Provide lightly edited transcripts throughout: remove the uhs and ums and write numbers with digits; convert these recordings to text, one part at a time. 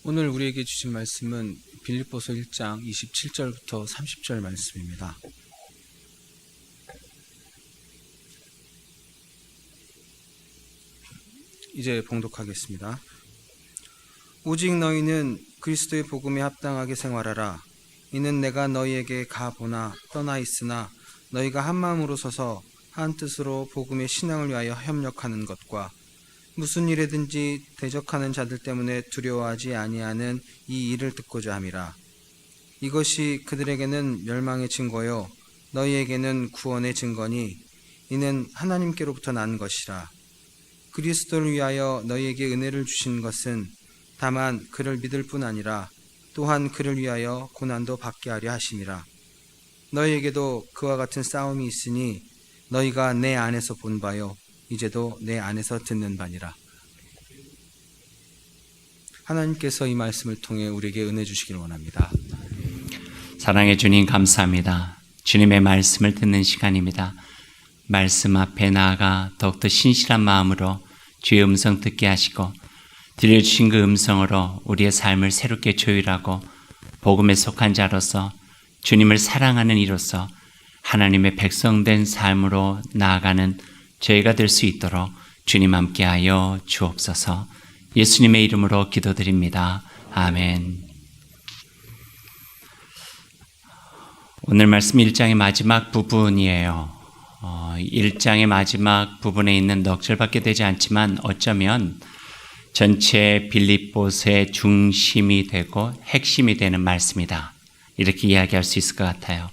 오늘 우리에게 주신 말씀은 빌립보서 1장 27절부터 30절 말씀입니다. 이제 봉독하겠습니다. 오직 너희는 그리스도의 복음에 합당하게 생활하라. 이는 내가 너희에게 가보나 떠나 있으나 너희가 한 마음으로 서서 한 뜻으로 복음의 신앙을 위하여 협력하는 것과 무슨 일에든지 대적하는 자들 때문에 두려워하지 아니하는 이 일을 듣고자 함이라. 이것이 그들에게는 멸망의 증거요 너희에게는 구원의 증거니 이는 하나님께로부터 난 것이라. 그리스도를 위하여 너희에게 은혜를 주신 것은 다만 그를 믿을 뿐 아니라 또한 그를 위하여 고난도 받게 하려 하심이라. 너희에게도 그와 같은 싸움이 있으니 너희가 내 안에서 본 바요 이제도 내 안에서 듣는 바니라. 하나님께서 이 말씀을 통해 우리에게 은혜 주시길 원합니다. 사랑해 주님 감사합니다. 주님의 말씀을 듣는 시간입니다. 말씀 앞에 나아가 더욱더 신실한 마음으로 주의 음성 듣게 하시고 들려주신 그 음성으로 우리의 삶을 새롭게 조율하고 복음에 속한 자로서 주님을 사랑하는 이로서 하나님의 백성된 삶으로 나아가는 저희가 될 수 있도록 주님 함께하여 주옵소서. 예수님의 이름으로 기도드립니다. 아멘. 오늘 말씀 1장의 마지막 부분이에요. 1장의 마지막 부분에 있는 넉 절밖에 되지 않지만 어쩌면 전체 빌립보서의 중심이 되고 핵심이 되는 말씀이다. 이렇게 이야기할 수 있을 것 같아요.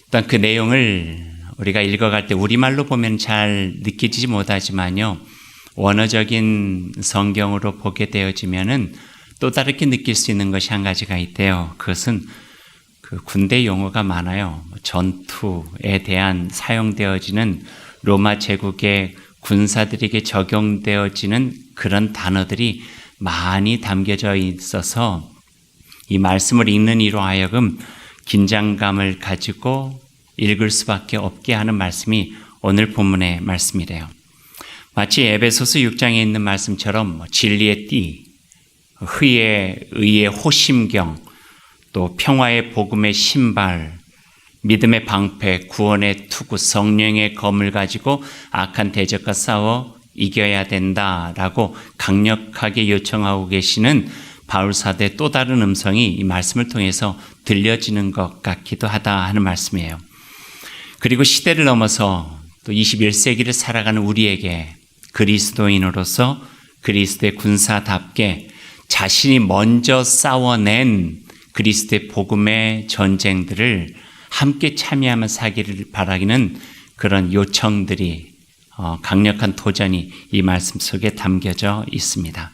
일단 그 내용을 우리가 읽어갈 때 우리말로 보면 잘 느끼지 못하지만요. 원어적인 성경으로 보게 되어지면은 또 다르게 느낄 수 있는 것이 한 가지가 있대요. 그것은 그 군대 용어가 많아요. 전투에 대한 사용되어지는 로마 제국의 군사들에게 적용되어지는 그런 단어들이 많이 담겨져 있어서 이 말씀을 읽는 이로 하여금 긴장감을 가지고 읽을 수밖에 없게 하는 말씀이 오늘 본문의 말씀이래요. 마치 에베소서 6장에 있는 말씀처럼 진리의 띠, 의의 호심경, 또 평화의 복음의 신발, 믿음의 방패, 구원의 투구, 성령의 검을 가지고 악한 대적과 싸워 이겨야 된다라고 강력하게 요청하고 계시는 바울사도의 또 다른 음성이 이 말씀을 통해서 들려지는 것 같기도 하다 하는 말씀이에요. 그리고 시대를 넘어서 또 21세기를 살아가는 우리에게 그리스도인으로서 그리스도의 군사답게 자신이 먼저 싸워낸 그리스도의 복음의 전쟁들을 함께 참여하며 사기를 바라기는 그런 요청들이 강력한 도전이 이 말씀 속에 담겨져 있습니다.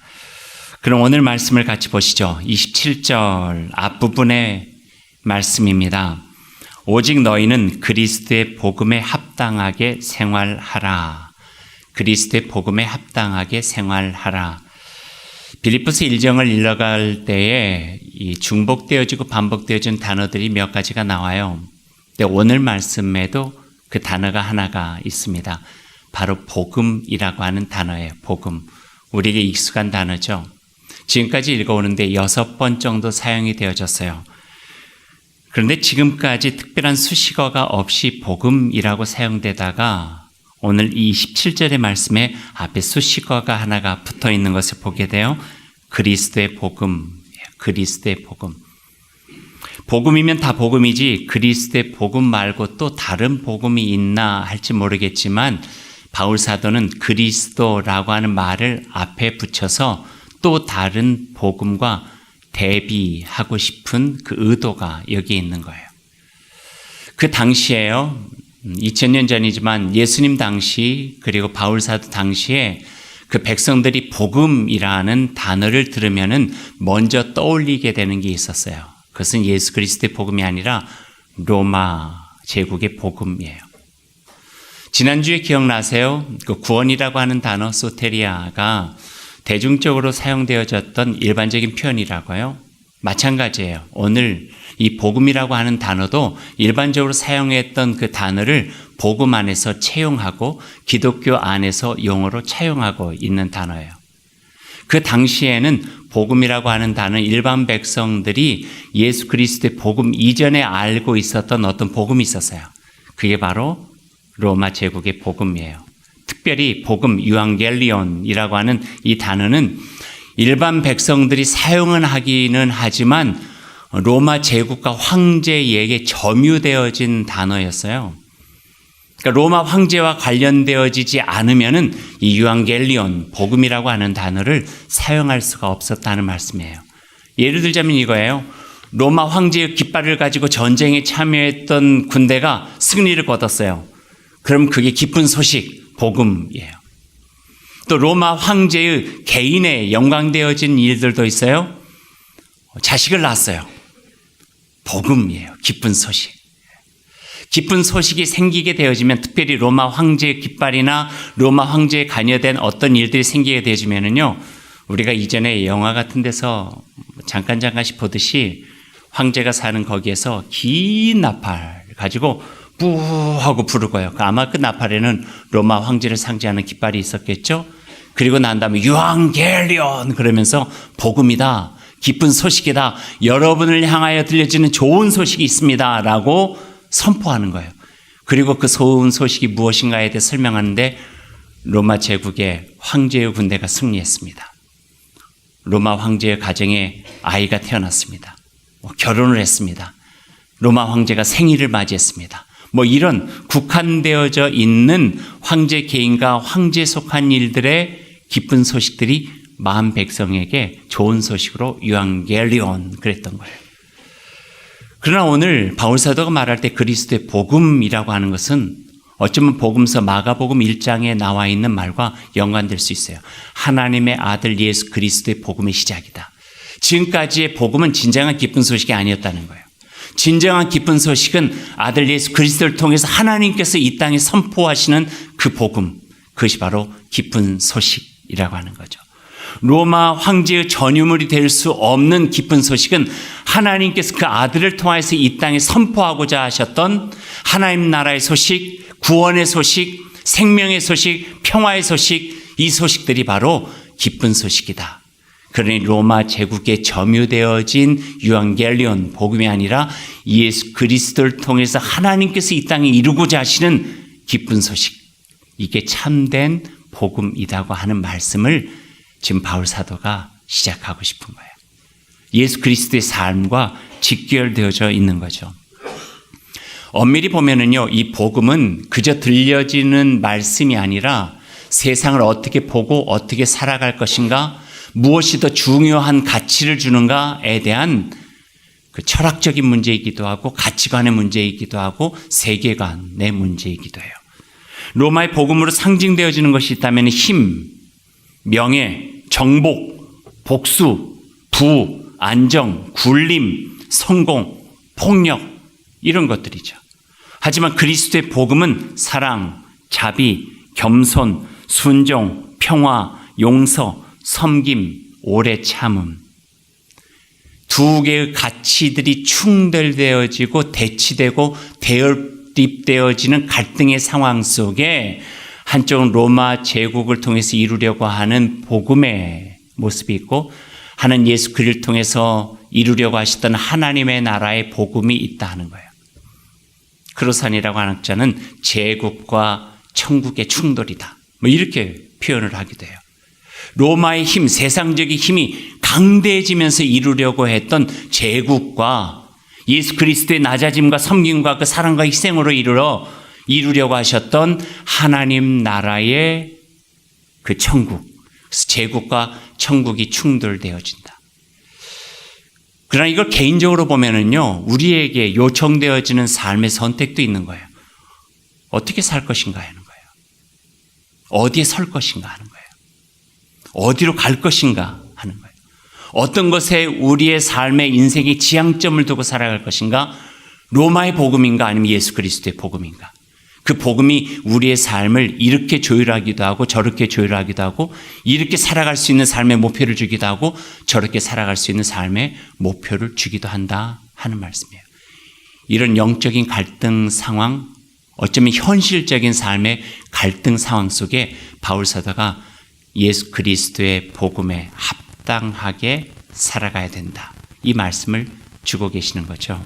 그럼 오늘 말씀을 같이 보시죠. 27절 앞부분의 말씀입니다. 오직 너희는 그리스도의 복음에 합당하게 생활하라. 그리스도의 복음에 합당하게 생활하라. 빌립보서 1장을 읽어갈 때에 이 중복되어지고 반복되어진 단어들이 몇 가지가 나와요. 근데 오늘 말씀에도 그 단어가 하나가 있습니다. 바로 복음이라고 하는 단어예요. 복음. 우리에게 익숙한 단어죠. 지금까지 읽어오는데 6번 정도 사용이 되어졌어요. 그런데 지금까지 특별한 수식어가 없이 복음이라고 사용되다가 오늘 이 27절의 말씀에 앞에 수식어가 하나가 붙어 있는 것을 보게 돼요. 그리스도의 복음, 그리스도의 복음. 복음이면 다 복음이지 그리스도의 복음 말고 또 다른 복음이 있나 할지 모르겠지만 바울 사도는 그리스도라고 하는 말을 앞에 붙여서 또 다른 복음과 대비하고 싶은 그 의도가 여기에 있는 거예요. 그 당시에요. 2000년 전이지만 예수님 당시 그리고 바울 사도 당시에 그 백성들이 복음이라는 단어를 들으면은 먼저 떠올리게 되는 게 있었어요. 그것은 예수 그리스도의 복음이 아니라 로마 제국의 복음이에요. 지난주에 기억나세요? 그 구원이라고 하는 단어 소테리아가 대중적으로 사용되어졌던 일반적인 표현이라고요. 마찬가지예요. 오늘 이 복음이라고 하는 단어도 일반적으로 사용했던 그 단어를 복음 안에서 채용하고 기독교 안에서 용어로 차용하고 있는 단어예요. 그 당시에는 복음이라고 하는 단어는 일반 백성들이 예수 그리스도의 복음 이전에 알고 있었던 어떤 복음이 있었어요. 그게 바로 로마 제국의 복음이에요. 특별히 복음, 유앙겔리온이라고 하는 이 단어는 일반 백성들이 사용은 하기는 하지만 로마 제국과 황제에게 점유되어진 단어였어요. 그러니까 로마 황제와 관련되어지지 않으면은 이 유앙겔리온, 복음이라고 하는 단어를 사용할 수가 없었다는 말씀이에요. 예를 들자면 이거예요. 로마 황제의 깃발을 가지고 전쟁에 참여했던 군대가 승리를 거뒀어요. 그럼 그게 기쁜 소식, 복음이에요. 또 로마 황제의 개인의 영광되어진 일들도 있어요. 자식을 낳았어요. 복음이에요. 기쁜 소식. 기쁜 소식이 생기게 되어지면, 특별히 로마 황제의 깃발이나 로마 황제에 관여된 어떤 일들이 생기게 되어지면은요, 우리가 이전에 영화 같은 데서 잠깐씩 보듯이 황제가 사는 거기에서 긴 나팔 가지고 뿌 하고 부르고요. 아마 그 나팔에는 로마 황제를 상징하는 깃발이 있었겠죠. 그리고 난 다음에 유앙겔리온 그러면서 복음이다, 기쁜 소식이다, 여러분을 향하여 들려지는 좋은 소식이 있습니다 라고 선포하는 거예요. 그리고 그 좋은 소식이 무엇인가에 대해 설명하는데 로마 제국의 황제의 군대가 승리했습니다. 로마 황제의 가정에 아이가 태어났습니다. 결혼을 했습니다. 로마 황제가 생일을 맞이했습니다. 이런 국한되어져 있는 황제 개인과 황제에 속한 일들의 기쁜 소식들이 마음 백성에게 좋은 소식으로 유앙겔리온 그랬던 거예요. 그러나 오늘 바울사도가 말할 때 그리스도의 복음이라고 하는 것은 어쩌면 복음서 마가복음 1장에 나와 있는 말과 연관될 수 있어요. 하나님의 아들 예수 그리스도의 복음의 시작이다. 지금까지의 복음은 진정한 기쁜 소식이 아니었다는 거예요. 진정한 기쁜 소식은 아들 예수 그리스도를 통해서 하나님께서 이 땅에 선포하시는 그 복음, 그것이 바로 기쁜 소식이라고 하는 거죠. 로마 황제의 전유물이 될 수 없는 기쁜 소식은 하나님께서 그 아들을 통해서 이 땅에 선포하고자 하셨던 하나님 나라의 소식, 구원의 소식, 생명의 소식, 평화의 소식, 이 소식들이 바로 기쁜 소식이다. 그러니 로마 제국에 점유되어진 유앙겔리온 복음이 아니라 예수 그리스도를 통해서 하나님께서 이 땅에 이루고자 하시는 기쁜 소식, 이게 참된 복음이라고 하는 말씀을 지금 바울 사도가 시작하고 싶은 거예요. 예수 그리스도의 삶과 직결되어져 있는 거죠. 엄밀히 보면은요, 이 복음은 그저 들려지는 말씀이 아니라 세상을 어떻게 보고 어떻게 살아갈 것인가, 무엇이 더 중요한 가치를 주는가에 대한 그 철학적인 문제이기도 하고 가치관의 문제이기도 하고 세계관의 문제이기도 해요. 로마의 복음으로 상징되어지는 것이 있다면 힘, 명예, 정복, 복수, 부, 안정, 굴림, 성공, 폭력, 이런 것들이죠. 하지만 그리스도의 복음은 사랑, 자비, 겸손, 순종, 평화, 용서, 섬김, 오래 참음, 두 개의 가치들이 충돌되어지고 대치되고 대립되어지는 갈등의 상황 속에 한쪽은 로마 제국을 통해서 이루려고 하는 복음의 모습이 있고, 하는 예수 그리스도를 통해서 이루려고 하셨던 하나님의 나라의 복음이 있다 하는 거예요. 크로산이라고 하는 학자는 제국과 천국의 충돌이다, 이렇게 표현을 하기도 해요. 로마의 힘, 세상적인 힘이 강대해지면서 이루려고 했던 제국과 예수 그리스도의 낮아짐과 섬김과 그 사랑과 희생으로 이루려고 하셨던 하나님 나라의 그 천국, 제국과 천국이 충돌되어진다. 그러나 이걸 개인적으로 보면은요, 우리에게 요청되어지는 삶의 선택도 있는 거예요. 어떻게 살 것인가 하는 거예요. 어디에 설 것인가 하는 거예요. 어디로 갈 것인가 하는 거예요. 어떤 것에 우리의 삶의 인생의 지향점을 두고 살아갈 것인가? 로마의 복음인가 아니면 예수 그리스도의 복음인가? 그 복음이 우리의 삶을 이렇게 조율하기도 하고 저렇게 조율하기도 하고, 이렇게 살아갈 수 있는 삶의 목표를 주기도 하고 저렇게 살아갈 수 있는 삶의 목표를 주기도 한다 하는 말씀이에요. 이런 영적인 갈등 상황, 어쩌면 현실적인 삶의 갈등 상황 속에 바울 사도가 예수 그리스도의 복음에 합당하게 살아가야 된다. 이 말씀을 주고 계시는 거죠.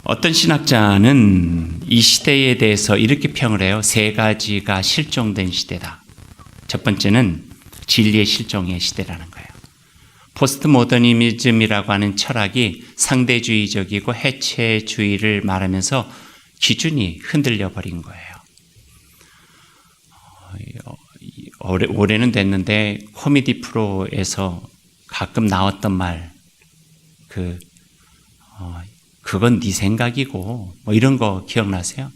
어떤 신학자는 이 시대에 대해서 이렇게 평을 해요. 세 가지가 실종된 시대다. 첫 번째는 진리의 실종의 시대라는 거예요. 포스트 모더니즘이라고 하는 철학이 상대주의적이고 해체주의를 말하면서 기준이 흔들려 버린 거예요. 올해는 됐는데 코미디 프로에서 가끔 나왔던 말, 그건 네 생각이고 뭐 이런 거 기억나세요?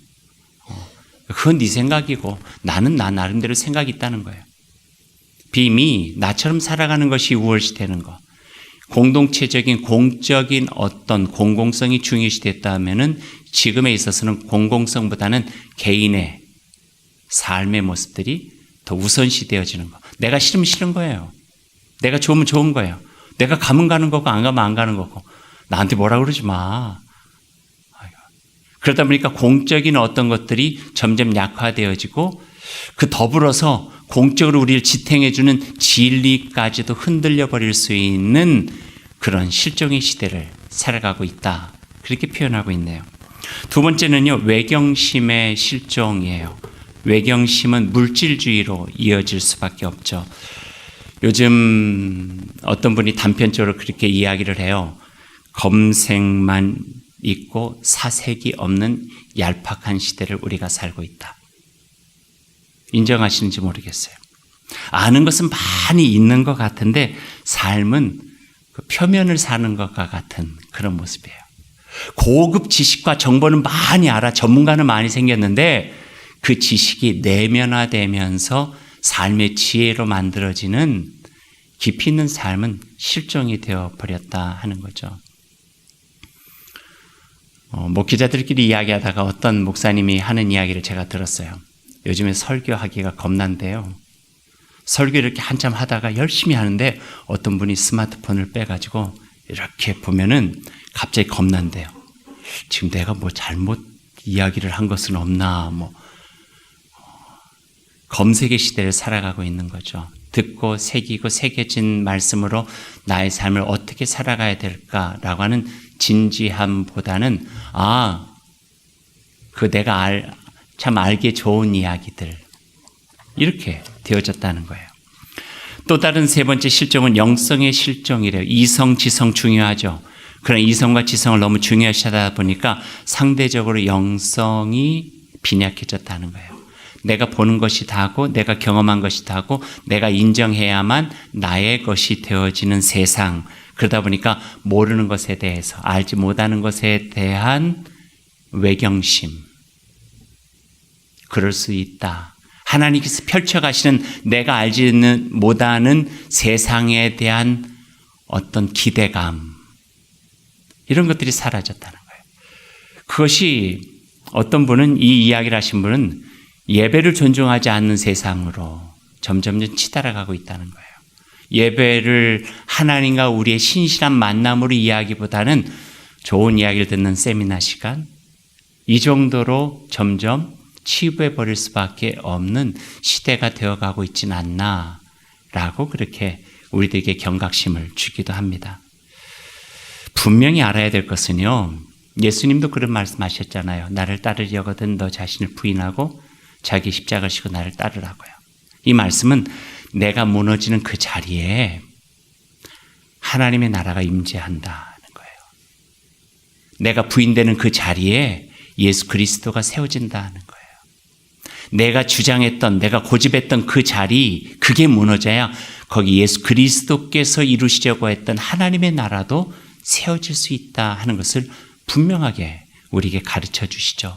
그건 네 생각이고 나는 나 나름대로 생각이 있다는 거예요. 빔이 나처럼 살아가는 것이 우월시되는 것, 공동체적인 공적인 어떤 공공성이 중요시됐다면은 지금에 있어서는 공공성보다는 개인의 삶의 모습들이 더 우선시되어지는 것. 내가 싫으면 싫은 거예요. 내가 좋으면 좋은 거예요. 내가 가면 가는 거고 안 가면 안 가는 거고. 나한테 뭐라 그러지 마. 그러다 보니까 공적인 어떤 것들이 점점 약화되어지고 그 더불어서 공적으로 우리를 지탱해주는 진리까지도 흔들려 버릴 수 있는 그런 실종의 시대를 살아가고 있다. 그렇게 표현하고 있네요. 두 번째는요, 외경심의 실종이에요. 외경심은 물질주의로 이어질 수밖에 없죠. 요즘 어떤 분이 단편적으로 그렇게 이야기를 해요. 검색만 있고 사색이 없는 얄팍한 시대를 우리가 살고 있다. 인정하시는지 모르겠어요. 아는 것은 많이 있는 것 같은데 삶은 그 표면을 사는 것과 같은 그런 모습이에요. 고급 지식과 정보는 많이 알아. 전문가는 많이 생겼는데 그 지식이 내면화되면서 삶의 지혜로 만들어지는 깊이 있는 삶은 실종이 되어버렸다 하는 거죠. 목회자들끼리 이야기하다가 어떤 목사님이 하는 이야기를 제가 들었어요. 요즘에 설교하기가 겁난데요. 설교 이렇게 한참 하다가 열심히 하는데 어떤 분이 스마트폰을 빼가지고 이렇게 보면은 갑자기 겁난대요. 지금 내가 뭐 잘못 이야기를 한 것은 없나, 검색의 시대를 살아가고 있는 거죠. 듣고 새기고 새겨진 말씀으로 나의 삶을 어떻게 살아가야 될까라고 하는 진지함보다는 내가 참 알기 좋은 이야기들 이렇게 되어졌다는 거예요. 또 다른 세 번째 실종은 영성의 실종이래요. 이성, 지성 중요하죠. 그런 이성과 지성을 너무 중요시하다 보니까 상대적으로 영성이 빈약해졌다는 거예요. 내가 보는 것이 다고 내가 경험한 것이 다고 내가 인정해야만 나의 것이 되어지는 세상. 그러다 보니까 모르는 것에 대해서 알지 못하는 것에 대한 외경심. 그럴 수 있다. 하나님께서 펼쳐가시는 내가 알지 못하는 세상에 대한 어떤 기대감. 이런 것들이 사라졌다는 거예요. 그것이 어떤 분은 이 이야기를 하신 분은 예배를 존중하지 않는 세상으로 점점 치달아가고 있다는 거예요. 예배를 하나님과 우리의 신실한 만남으로 이야기보다는 좋은 이야기를 듣는 세미나 시간, 이 정도로 점점 치부해 버릴 수밖에 없는 시대가 되어가고 있지는 않나라고 그렇게 우리들에게 경각심을 주기도 합니다. 분명히 알아야 될 것은요, 예수님도 그런 말씀하셨잖아요. 나를 따르려거든 너 자신을 부인하고 자기 십자가를 지고 나를 따르라고요. 이 말씀은 내가 무너지는 그 자리에 하나님의 나라가 임재한다는 거예요. 내가 부인되는 그 자리에 예수 그리스도가 세워진다는 거예요. 내가 주장했던, 내가 고집했던 그 자리, 그게 무너져야 거기 예수 그리스도께서 이루시려고 했던 하나님의 나라도 세워질 수 있다 하는 것을 분명하게 우리에게 가르쳐 주시죠.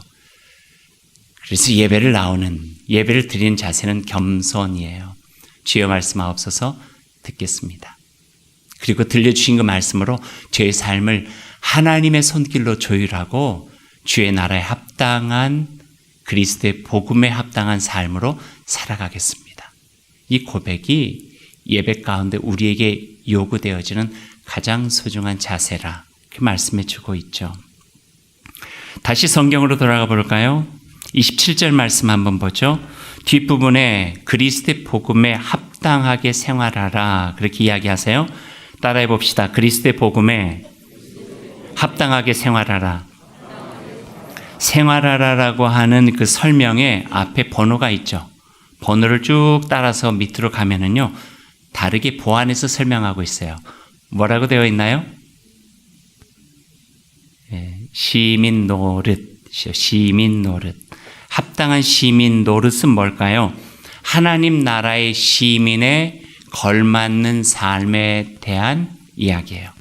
그래서 예배를 드리는 자세는 겸손이에요. 주여 말씀하옵소서 듣겠습니다. 그리고 들려주신 그 말씀으로 저의 삶을 하나님의 손길로 조율하고 주의 나라에 합당한 그리스도의 복음에 합당한 삶으로 살아가겠습니다. 이 고백이 예배 가운데 우리에게 요구되어지는 가장 소중한 자세라 그 말씀해 주고 있죠. 다시 성경으로 돌아가 볼까요? 27절 말씀 한번 보죠. 뒷부분에 그리스도의 복음에 합당한 합당하게 생활하라. 그렇게 이야기하세요. 따라해 봅시다. 그리스도의 복음에 합당하게 생활하라. 생활하라라고 하는 그 설명에 앞에 번호가 있죠. 번호를 쭉 따라서 밑으로 가면은요, 다르게 보완해서 설명하고 있어요. 뭐라고 되어 있나요? 시민 노릇, 시민 노릇. 합당한 시민 노릇은 뭘까요? 하나님 나라의 시민에 걸맞는 삶에 대한 이야기예요.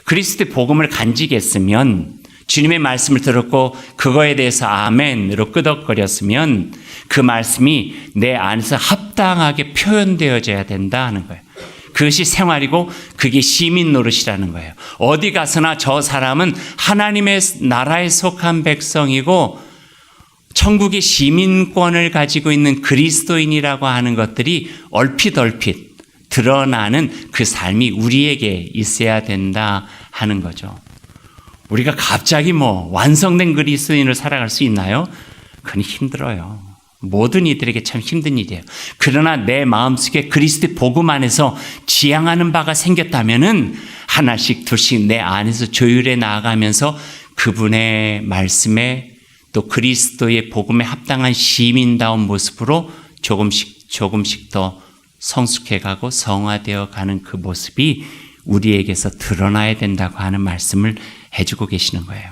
그리스도의 복음을 간직했으면, 주님의 말씀을 들었고 그거에 대해서 아멘으로 끄덕거렸으면 그 말씀이 내 안에서 합당하게 표현되어져야 된다 하는 거예요. 그것이 생활이고 그게 시민 노릇이라는 거예요. 어디 가서나 저 사람은 하나님의 나라에 속한 백성이고 천국의 시민권을 가지고 있는 그리스도인이라고 하는 것들이 얼핏 드러나는 그 삶이 우리에게 있어야 된다 하는 거죠. 우리가 갑자기 완성된 그리스도인을 살아갈 수 있나요? 그건 힘들어요. 모든 이들에게 참 힘든 일이에요. 그러나 내 마음속에 그리스도의 복음 안에서 지향하는 바가 생겼다면은 하나씩 둘씩 내 안에서 조율해 나아가면서 그분의 말씀에 또 그리스도의 복음에 합당한 시민다운 모습으로 조금씩 더 성숙해가고 성화되어 가는 그 모습이 우리에게서 드러나야 된다고 하는 말씀을 해주고 계시는 거예요.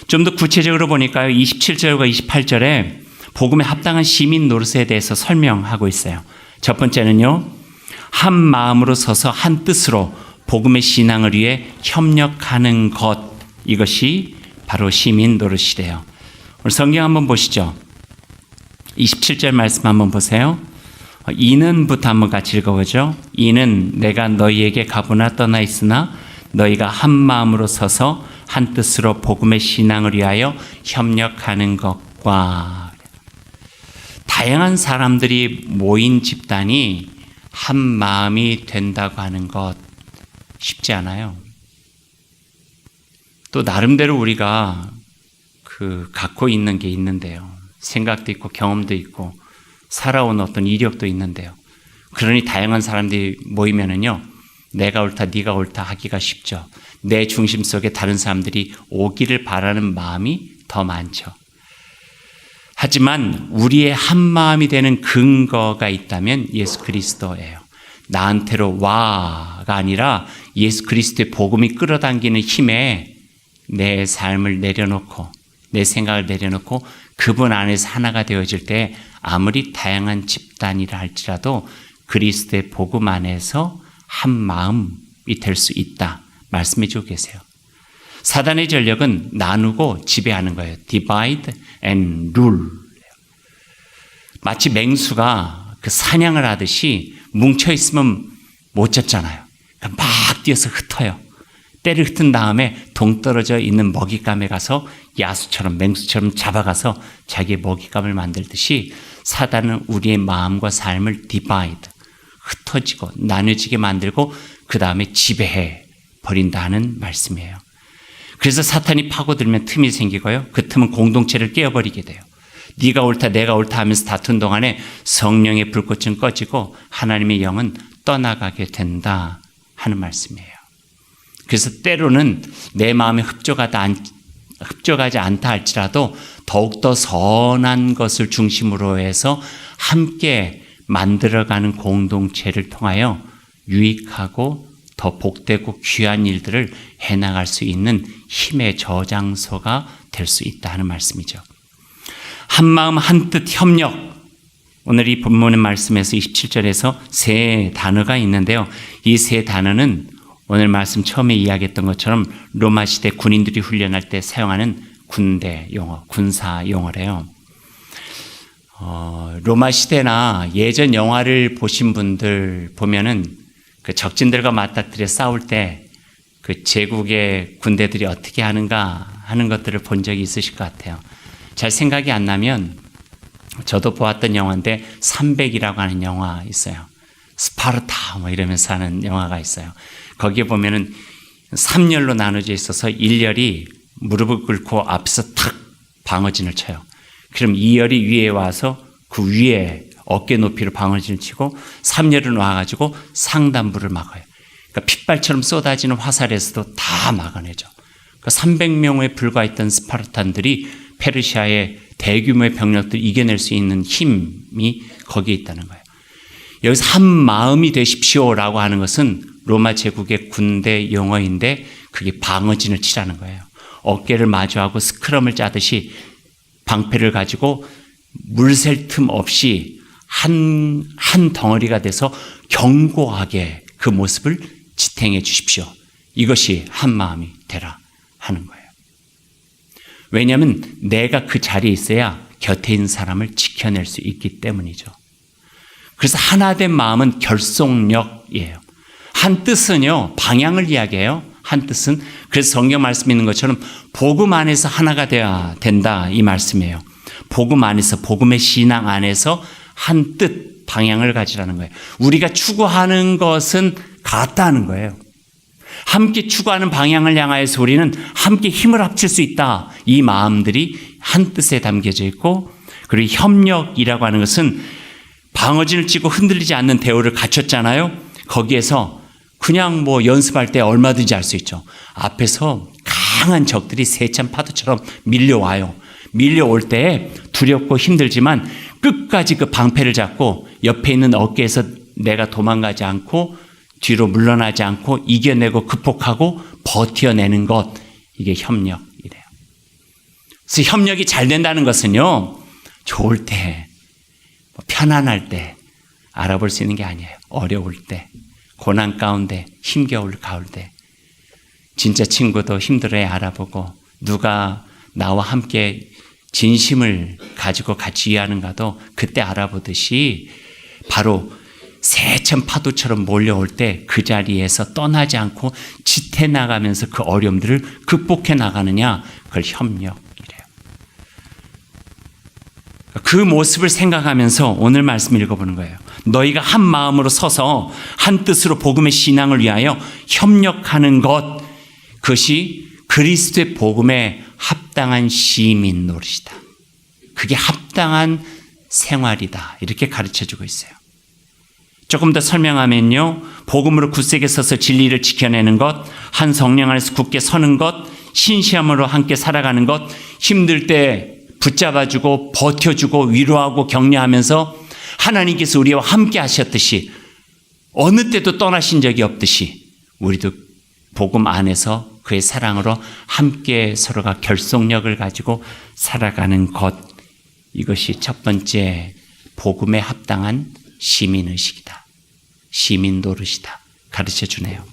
좀 더 구체적으로 보니까요, 27절과 28절에 복음에 합당한 시민 노릇에 대해서 설명하고 있어요. 첫 번째는요, 한 마음으로 서서 한 뜻으로 복음의 신앙을 위해 협력하는 것, 이것이 바로 시민 노릇이래요. 오늘 성경 한번 보시죠. 27절 말씀 한번 보세요. 이는부터 한번 같이 읽어보죠. 이는 내가 너희에게 가보나 떠나 있으나 너희가 한 마음으로 서서 한 뜻으로 복음의 신앙을 위하여 협력하는 것과, 다양한 사람들이 모인 집단이 한 마음이 된다고 하는 것 쉽지 않아요. 또 나름대로 우리가 갖고 있는 게 있는데요. 생각도 있고 경험도 있고 살아온 어떤 이력도 있는데요. 그러니 다양한 사람들이 모이면은요, 내가 옳다, 네가 옳다 하기가 쉽죠. 내 중심 속에 다른 사람들이 오기를 바라는 마음이 더 많죠. 하지만 우리의 한 마음이 되는 근거가 있다면 예수 그리스도예요. 나한테로 와가 아니라 예수 그리스도의 복음이 끌어당기는 힘에 내 삶을 내려놓고 내 생각을 내려놓고 그분 안에서 하나가 되어질 때 아무리 다양한 집단이라 할지라도 그리스도의 복음 안에서 한 마음이 될 수 있다 말씀해 주고 계세요. 사단의 전력은 나누고 지배하는 거예요. Divide and rule. 마치 맹수가 그 사냥을 하듯이 뭉쳐 있으면 못 잡잖아요. 그러니까 막 뛰어서 흩어요. 때를 흩은 다음에 동떨어져 있는 먹잇감에 가서 야수처럼 맹수처럼 잡아가서 자기의 먹잇감을 만들듯이 사단은 우리의 마음과 삶을 divide, 흩어지고 나눠지게 만들고 그 다음에 지배해 버린다는 말씀이에요. 그래서 사탄이 파고들면 틈이 생기고요. 그 틈은 공동체를 깨어버리게 돼요. 네가 옳다 내가 옳다 하면서 다툰 동안에 성령의 불꽃은 꺼지고 하나님의 영은 떠나가게 된다 하는 말씀이에요. 그래서 때로는 내 마음에 흡족하지 않다 할지라도 더욱더 선한 것을 중심으로 해서 함께 만들어가는 공동체를 통하여 유익하고 더 복되고 귀한 일들을 해나갈 수 있는 힘의 저장소가 될 수 있다 하는 말씀이죠. 한마음 한뜻 협력, 오늘 이 본문의 말씀에서 27절에서 세 단어가 있는데요. 이 세 단어는 오늘 말씀 처음에 이야기했던 것처럼 로마 시대 군인들이 훈련할 때 사용하는 군대 용어, 군사 용어래요. 로마 시대나 예전 영화를 보신 분들 보면은 그 적진들과 맞닥뜨려 싸울 때 그 제국의 군대들이 어떻게 하는가 하는 것들을 본 적이 있으실 것 같아요. 잘 생각이 안 나면 저도 보았던 영화인데 300이라고 하는 영화 있어요. 스파르타 이러면서 하는 영화가 있어요. 거기에 보면은 3열로 나눠져 있어서 1열이 무릎을 꿇고 앞에서 탁 방어진을 쳐요. 그럼 2열이 위에 와서 그 위에 어깨 높이로 방어진을 치고 3열은 와가지고 상단부를 막아요. 그러니까 핏발처럼 쏟아지는 화살에서도 다 막아내죠. 그러니까 300명에 불과했던 스파르탄들이 페르시아의 대규모의 병력들을 이겨낼 수 있는 힘이 거기에 있다는 거예요. 여기서 한 마음이 되십시오라고 하는 것은 로마 제국의 군대 용어인데 그게 방어진을 치라는 거예요. 어깨를 마주하고 스크럼을 짜듯이 방패를 가지고 물샐 틈 없이 한 덩어리가 돼서 견고하게 그 모습을 지탱해 주십시오. 이것이 한 마음이 되라 하는 거예요. 왜냐하면 내가 그 자리에 있어야 곁에 있는 사람을 지켜낼 수 있기 때문이죠. 그래서 하나된 마음은 결속력이에요. 한 뜻은요, 방향을 이야기해요. 한 뜻은 그래서 성경 말씀 있는 것처럼 복음 안에서 하나가 되어야 된다 이 말씀이에요. 복음 안에서 복음의 신앙 안에서 한 뜻 방향을 가지라는 거예요. 우리가 추구하는 것은 같다는 거예요. 함께 추구하는 방향을 향하여서 우리는 함께 힘을 합칠 수 있다. 이 마음들이 한 뜻에 담겨져 있고 그리고 협력이라고 하는 것은 방어진을 치고 흔들리지 않는 대우를 갖췄잖아요. 거기에서 그냥 뭐 연습할 때 얼마든지 할 수 있죠. 앞에서 강한 적들이 세찬 파도처럼 밀려와요. 밀려올 때 두렵고 힘들지만 끝까지 그 방패를 잡고 옆에 있는 어깨에서 내가 도망가지 않고 뒤로 물러나지 않고 이겨내고 극복하고 버텨내는 것, 이게 협력이래요. 그래서 협력이 잘 된다는 것은요, 좋을 때, 편안할 때 알아볼 수 있는 게 아니에요. 어려울 때, 고난 가운데, 힘겨울 가을 때 진짜 친구도 힘들어야 알아보고 누가 나와 함께 진심을 가지고 같이 이해하는가도 그때 알아보듯이 바로 세찬 파도처럼 몰려올 때 그 자리에서 떠나지 않고 지태 나가면서 그 어려움들을 극복해 나가느냐, 그걸 협력이래요. 그 모습을 생각하면서 오늘 말씀 읽어보는 거예요. 너희가 한 마음으로 서서 한 뜻으로 복음의 신앙을 위하여 협력하는 것, 그것이 그리스도의 복음에 합당한 시민 노릇이다. 그게 합당한 생활이다. 이렇게 가르쳐주고 있어요. 조금 더 설명하면요, 복음으로 굳세게 서서 진리를 지켜내는 것, 한 성령 안에서 굳게 서는 것, 신시함으로 함께 살아가는 것, 힘들 때 붙잡아주고 버텨주고 위로하고 격려하면서 하나님께서 우리와 함께 하셨듯이 어느 때도 떠나신 적이 없듯이 우리도 복음 안에서 그의 사랑으로 함께 서로가 결속력을 가지고 살아가는 것, 이것이 첫 번째 복음에 합당한 시민의식이다. 시민 노릇이다. 가르쳐 주네요.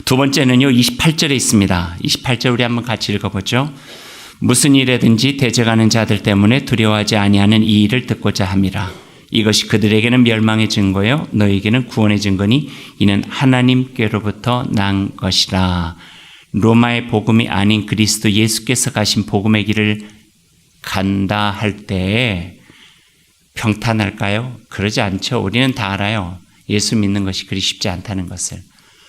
두 번째는요, 28절에 있습니다. 28절 우리 한번 같이 읽어보죠. 무슨 일에든지 대적하는 자들 때문에 두려워하지 아니하는 이 일을 듣고자 함이라. 이것이 그들에게는 멸망의 증거요 너에게는 구원의 증거니 이는 하나님께로부터 난 것이라. 로마의 복음이 아닌 그리스도 예수께서 가신 복음의 길을 간다 할 때에 평탄할까요? 그러지 않죠. 우리는 다 알아요. 예수 믿는 것이 그리 쉽지 않다는 것을.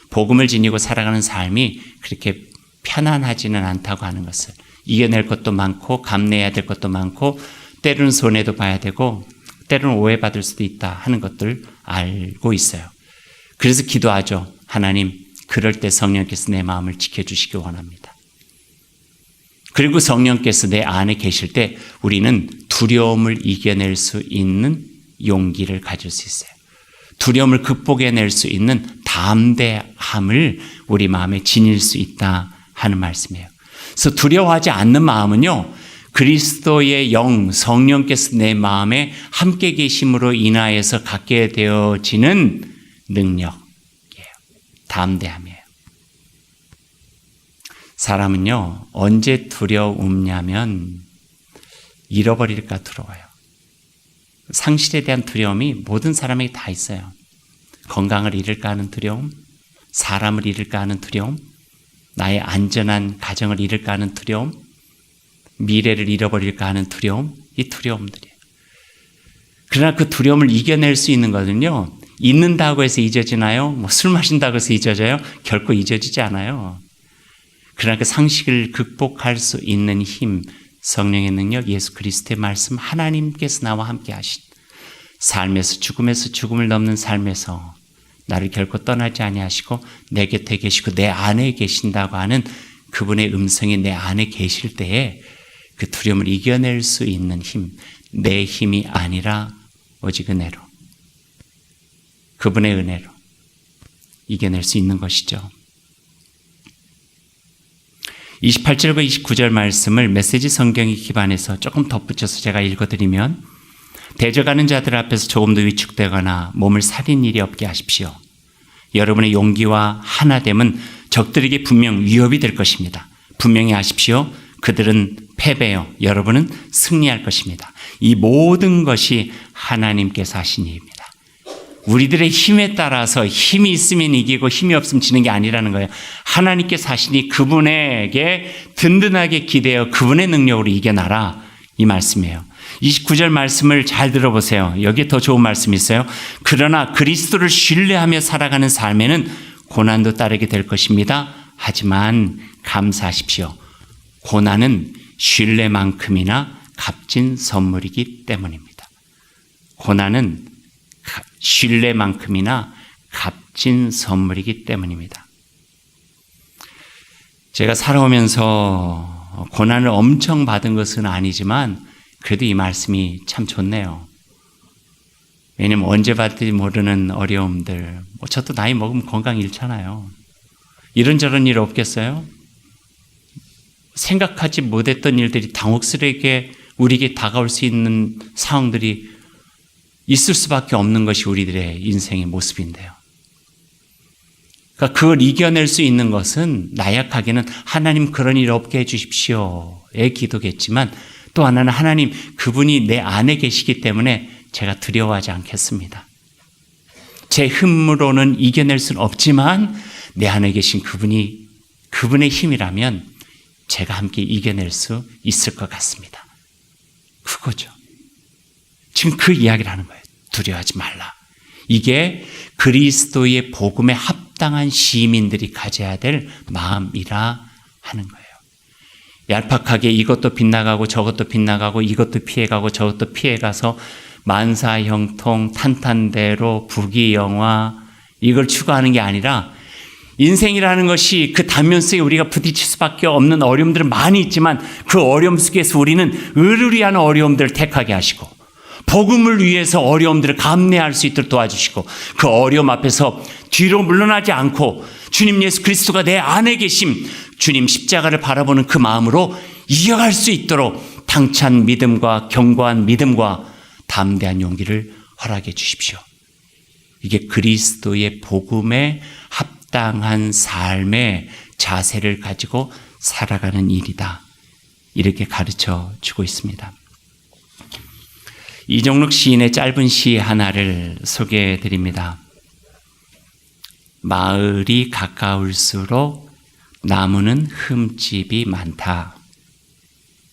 복음을 지니고 살아가는 삶이 그렇게 편안하지는 않다고 하는 것을. 이겨낼 것도 많고 감내해야 될 것도 많고 때로는 손해도 봐야 되고 때로는 오해받을 수도 있다 하는 것들 알고 있어요. 그래서 기도하죠. 하나님, 그럴 때 성령께서 내 마음을 지켜주시기 원합니다. 그리고 성령께서 내 안에 계실 때 우리는 두려움을 이겨낼 수 있는 용기를 가질 수 있어요. 두려움을 극복해낼 수 있는 담대함을 우리 마음에 지닐 수 있다 하는 말씀이에요. 그래서 두려워하지 않는 마음은요, 그리스도의 영, 성령께서 내 마음에 함께 계심으로 인하여서 갖게 되어지는 능력이에요. 담대함이에요. 사람은요, 언제 두려움냐면 잃어버릴까 두려워요. 상실에 대한 두려움이 모든 사람에게 다 있어요. 건강을 잃을까 하는 두려움, 사람을 잃을까 하는 두려움, 나의 안전한 가정을 잃을까 하는 두려움, 미래를 잃어버릴까 하는 두려움, 이 두려움들이에요. 그러나 그 두려움을 이겨낼 수 있는 것은요, 잊는다고 해서 잊어지나요? 술 마신다고 해서 잊어져요? 결코 잊어지지 않아요. 그러나 그 상식을 극복할 수 있는 힘, 성령의 능력, 예수 그리스도의 말씀, 하나님께서 나와 함께 하신 삶에서 죽음에서 죽음을 넘는 삶에서 나를 결코 떠나지 아니하시고 내 곁에 계시고 내 안에 계신다고 하는 그분의 음성이 내 안에 계실 때에 그 두려움을 이겨낼 수 있는 힘, 내 힘이 아니라 오직 은혜로, 그분의 은혜로 이겨낼 수 있는 것이죠. 28절과 29절 말씀을 메시지 성경에 기반해서 조금 덧붙여서 제가 읽어드리면, 대적하는 자들 앞에서 조금도 위축되거나 몸을 살인 일이 없게 하십시오. 여러분의 용기와 하나됨은 적들에게 분명 위협이 될 것입니다. 분명히 아십시오. 그들은 패배요, 여러분은 승리할 것입니다. 이 모든 것이 하나님께서 하신 일입니다. 우리들의 힘에 따라서 힘이 있으면 이기고 힘이 없으면 지는 게 아니라는 거예요. 하나님께서 하시니 그분에게 든든하게 기대어 그분의 능력으로 이겨나라, 이 말씀이에요. 29절 말씀을 잘 들어보세요. 여기에 더 좋은 말씀이 있어요. 그러나 그리스도를 신뢰하며 살아가는 삶에는 고난도 따르게 될 것입니다. 하지만 감사하십시오. 고난은 신뢰만큼이나 값진 선물이기 때문입니다. 고난은 신뢰만큼이나 값진 선물이기 때문입니다. 제가 살아오면서 고난을 엄청 받은 것은 아니지만 그래도 이 말씀이 참 좋네요. 왜냐면 언제 받을지 모르는 어려움들, 저도 나이 먹으면 건강 잃잖아요. 이런저런 일 없겠어요? 생각하지 못했던 일들이 당혹스럽게 우리에게 다가올 수 있는 상황들이 있을 수밖에 없는 것이 우리들의 인생의 모습인데요. 그러니까 그걸 이겨낼 수 있는 것은 나약하게는 하나님 그런 일 없게 해주십시오의 기도겠지만, 또 하나는 하나님 그분이 내 안에 계시기 때문에 제가 두려워하지 않겠습니다. 제 힘으로는 이겨낼 수는 없지만 내 안에 계신 그분이, 그분의 힘이라면 제가 함께 이겨낼 수 있을 것 같습니다. 그거죠. 지금 그 이야기를 하는 거예요. 두려워하지 말라. 이게 그리스도의 복음에 합당한 시민들이 가져야 될 마음이라 하는 거예요. 얄팍하게 이것도 빗나가고 저것도 빗나가고 이것도 피해가고 저것도 피해가서 만사형통 탄탄대로 부귀영화 이걸 추구하는 게 아니라, 인생이라는 것이 그 단면 속에 우리가 부딪힐 수밖에 없는 어려움들은 많이 있지만 그 어려움 속에서 우리는 의르리한 어려움들을 택하게 하시고 복음을 위해서 어려움들을 감내할 수 있도록 도와주시고, 그 어려움 앞에서 뒤로 물러나지 않고 주님 예수 그리스도가 내 안에 계심, 주님 십자가를 바라보는 그 마음으로 이어갈 수 있도록 당찬 믿음과 견고한 믿음과 담대한 용기를 허락해 주십시오. 이게 그리스도의 복음에 합당한 삶의 자세를 가지고 살아가는 일이다, 이렇게 가르쳐 주고 있습니다. 이종록 시인의 짧은 시 하나를 소개해 드립니다. 마을이 가까울수록 나무는 흠집이 많다.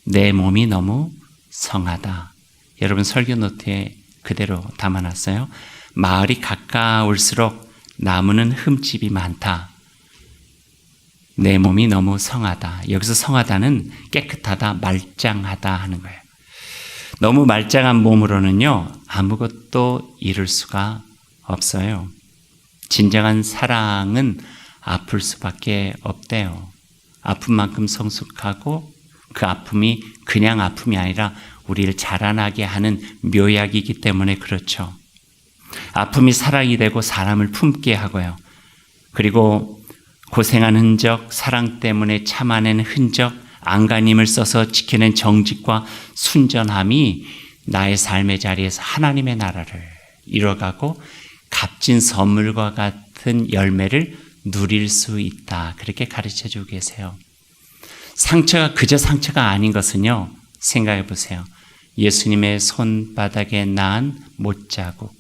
내 몸이 너무 성하다. 여러분 설교 노트에 그대로 담아놨어요. 마을이 가까울수록 나무는 흠집이 많다. 내 몸이 너무 성하다. 여기서 성하다는 깨끗하다, 말짱하다 하는 거예요. 너무 말짱한 몸으로는요, 아무것도 이룰 수가 없어요. 진정한 사랑은 아플 수밖에 없대요. 아픈 만큼 성숙하고 그 아픔이 그냥 아픔이 아니라 우리를 자라나게 하는 묘약이기 때문에 그렇죠. 아픔이 사랑이 되고 사람을 품게 하고요. 그리고 고생한 흔적, 사랑 때문에 참아낸 흔적, 안간힘을 써서 지켜낸 정직과 순전함이 나의 삶의 자리에서 하나님의 나라를 이뤄가고 값진 선물과 같은 열매를 누릴 수 있다. 그렇게 가르쳐주고 계세요. 상처가 그저 상처가 아닌 것은요, 생각해 보세요. 예수님의 손바닥에 난 못자국,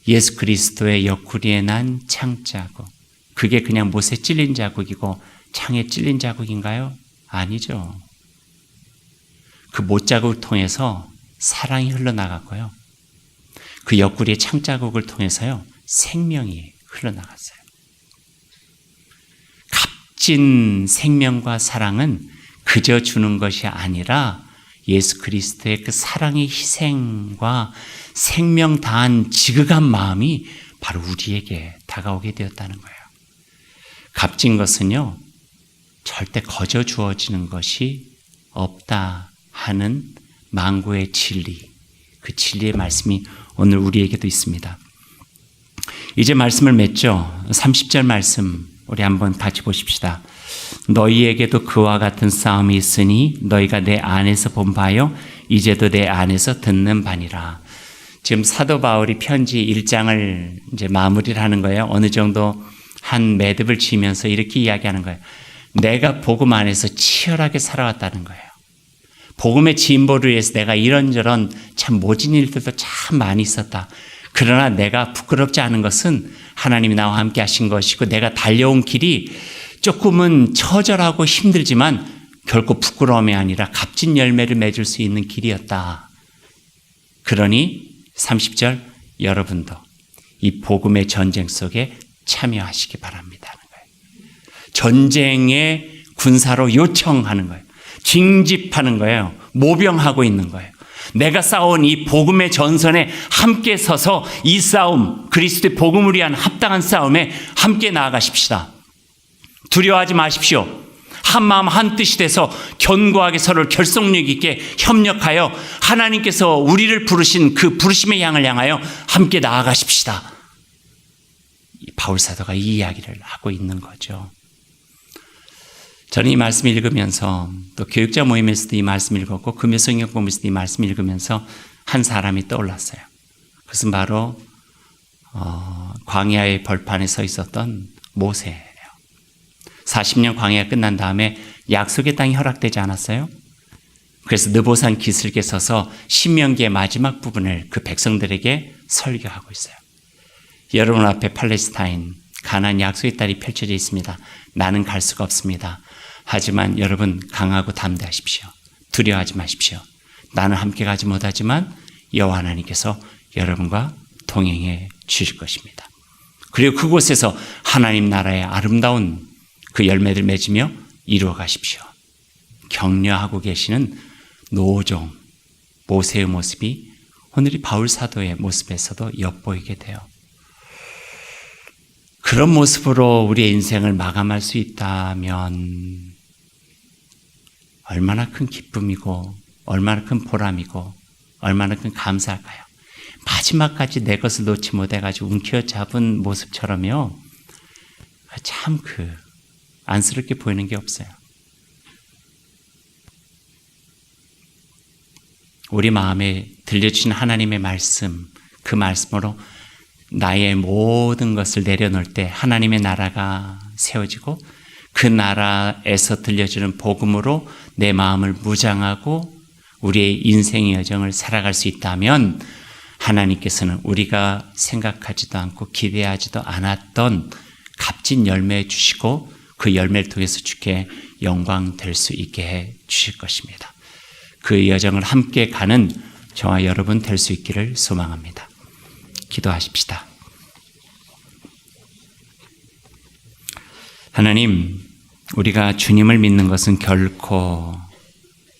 예수 그리스도의 옆구리에 난 창자국, 그게 그냥 못에 찔린 자국이고 창에 찔린 자국인가요? 아니죠. 그 못자국을 통해서 사랑이 흘러나갔고요. 그 옆구리의 창자국을 통해서요, 생명이 흘러나갔어요. 값진 생명과 사랑은 그저 주는 것이 아니라 예수 그리스도의 그 사랑의 희생과 생명 다한 지극한 마음이 바로 우리에게 다가오게 되었다는 거예요. 값진 것은요, 절대 거저 주어지는 것이 없다 하는 만고의 진리, 그 진리의 말씀이 오늘 우리에게도 있습니다. 이제 말씀을 맺죠. 30절 말씀 우리 한번 같이 보십시다. 너희에게도 그와 같은 싸움이 있으니 너희가 내 안에서 본 바요 이제도 내 안에서 듣는 바니라. 지금 사도 바울이 편지 1장을 이제 마무리를 하는 거예요. 어느 정도 한 매듭을 지면서 이렇게 이야기하는 거예요. 내가 복음 안에서 치열하게 살아왔다는 거예요. 복음의 진보를 위해서 내가 이런저런 참 모진 일들도 참 많이 있었다. 그러나 내가 부끄럽지 않은 것은 하나님이 나와 함께 하신 것이고 내가 달려온 길이 조금은 처절하고 힘들지만 결코 부끄러움이 아니라 값진 열매를 맺을 수 있는 길이었다. 그러니 30절 여러분도 이 복음의 전쟁 속에 참여하시기 바랍니다. 전쟁의 군사로 요청하는 거예요. 징집하는 거예요. 모병하고 있는 거예요. 내가 싸운 이 복음의 전선에 함께 서서 이 싸움, 그리스도의 복음을 위한 합당한 싸움에 함께 나아가십시다. 두려워하지 마십시오. 한마음 한뜻이 돼서 견고하게 서로를 결속력 있게 협력하여 하나님께서 우리를 부르신 그 부르심의 양을 향하여 함께 나아가십시다. 바울 사도가 이 이야기를 하고 있는 거죠. 저는 이 말씀 읽으면서 또 교육자 모임에서도 이 말씀 읽었고 금요 성경 공부에서도 이 말씀 읽으면서 한 사람이 떠올랐어요. 그것은 바로 광야의 벌판에 서 있었던 모세예요. 40년 광야가 끝난 다음에 약속의 땅이 허락되지 않았어요? 그래서 느보산 기슭에 서서 신명기의 마지막 부분을 그 백성들에게 설교하고 있어요. 여러분 앞에 팔레스타인, 가나안 약속의 땅이 펼쳐져 있습니다. 나는 갈 수가 없습니다. 하지만 여러분 강하고 담대하십시오. 두려워하지 마십시오. 나는 함께 가지 못하지만 여호와 하나님께서 여러분과 동행해 주실 것입니다. 그리고 그곳에서 하나님 나라의 아름다운 그 열매를 맺으며 이루어 가십시오. 격려하고 계시는 노종 모세의 모습이 오늘 이 바울 사도의 모습에서도 엿보이게 돼요. 그런 모습으로 우리의 인생을 마감할 수 있다면 얼마나 큰 기쁨이고 얼마나 큰 보람이고 얼마나 큰 감사할까요? 마지막까지 내 것을 놓지 못해가지고 움켜잡은 모습처럼요. 참 안쓰럽게 보이는 게 없어요. 우리 마음에 들려주신 하나님의 말씀, 그 말씀으로 나의 모든 것을 내려놓을 때 하나님의 나라가 세워지고 그 나라에서 들려주는 복음으로 내 마음을 무장하고 우리의 인생의 여정을 살아갈 수 있다면 하나님께서는 우리가 생각하지도 않고 기대하지도 않았던 값진 열매 주시고 그 열매를 통해서 주께 영광 될 수 있게 해 주실 것입니다. 그 여정을 함께 가는 저와 여러분 될 수 있기를 소망합니다. 기도하십시다. 하나님, 우리가 주님을 믿는 것은 결코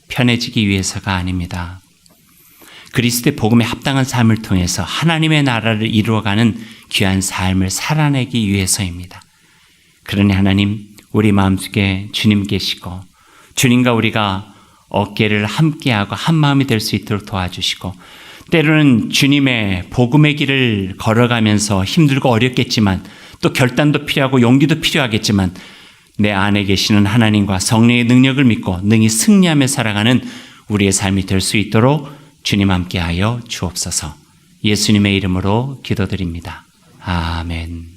편해지기 위해서가 아닙니다. 그리스도의 복음에 합당한 삶을 통해서 하나님의 나라를 이루어가는 귀한 삶을 살아내기 위해서입니다. 그러니 하나님, 우리 마음속에 주님 계시고 주님과 우리가 어깨를 함께하고 한 마음이 될 수 있도록 도와주시고 때로는 주님의 복음의 길을 걸어가면서 힘들고 어렵겠지만 또 결단도 필요하고 용기도 필요하겠지만 내 안에 계시는 하나님과 성령의 능력을 믿고 능히 승리하며 살아가는 우리의 삶이 될 수 있도록 주님 함께하여 주옵소서. 예수님의 이름으로 기도드립니다. 아멘.